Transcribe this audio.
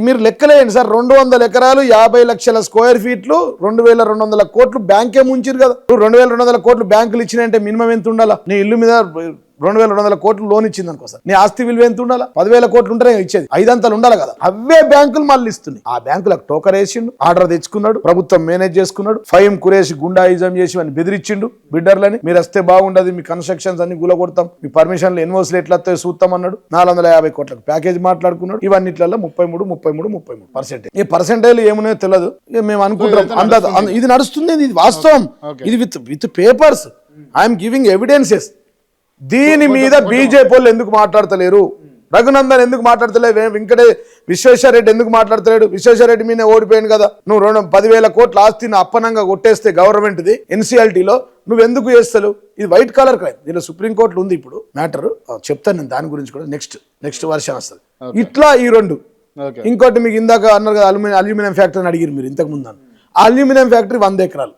మీరు లెక్కలేయండి సార్, 200 ఎకరాలు 50 లక్షల స్క్వేర్ ఫీట్లు 2200 కోట్లు బ్యాంకే ముంచారు కదా. 2200 కోట్లు బ్యాంకులు ఇచ్చినంటే మినిమం ఎంత ఉండాలా? నీ ఇల్లు మీద 2200 కోట్లు లోన్ ఇచ్చింది అనుకో సార్, నీ ఆస్తి విలువ ఎంత ఉండాలా? 10,000 కోట్లు ఉంటేనే ఇచ్చేది, 500 ఉండాలి కదా. అవే బ్యాంకులు మళ్ళీ ఇస్తున్నాయి. ఆ బ్యాంకులకు టోకర్ వేసిండు, ఆర్డర్ తెచ్చుకున్నాడు, ప్రభుత్వం మేనేజ్ చేసుకున్నాడు, ఫైమ్ కురేసి గుండాయిజం చేసి అని బెదిరించిండు బిడ్డర్లని. మీరు వస్తే బాగుండదు, మీ కన్స్ట్రక్షన్స్ అన్ని గులగొడతాం, మీ పర్మిషన్లు ఎన్ఓసీలు ఎట్లా వస్తాయో చూస్తాం అన్నాడు. 450 కోట్లకు ప్యాకేజ్ మాట్లాడుకున్నాడు. ఇవన్నిట్లలో 33% ఈ పర్సెంటేజ్ ఏమున్నాయో తెలియదు, మేము అనుకుంటాం ఇది నడుస్తుంది. ఇది వాస్తవం, ఇది with papers. I'm giving evidences. దీని మీద బీజేపీ వాళ్ళు ఎందుకు మాట్లాడతలేరు? రఘునందన్ ఎందుకు మాట్లాడతలేరు? విశ్వేశ్వర రెడ్డి ఎందుకు మాట్లాడతలేడు? విశ్వేశ్వర రెడ్డి మీద ఓడిపోయాను కదా, నువ్వు 10,000 కోట్ల ఆస్తిని అప్పనంగా కొట్టేస్తే గవర్నమెంట్ది ఎన్సీఎల్టీలో నువ్వెందుకు చేస్తావు? ఇది వైట్ కాలర్ క్రైమ్. దీనిలో సుప్రీంకోర్టులో ఉంది ఇప్పుడు మ్యాటర్, చెప్తాను నేను దాని గురించి కూడా. నెక్స్ట్ వర్షన్ వస్తుంది. ఇట్లా ఈ రెండు. ఇంకోటి మీకు ఇందాక అన్నారు కదా, అల్యూమినియం ఫ్యాక్టరీ అని అడిగారు మీరు ఇంతకు ముందు. అల్యూమినియం ఫ్యాక్టరీ 100 ఎకరాలు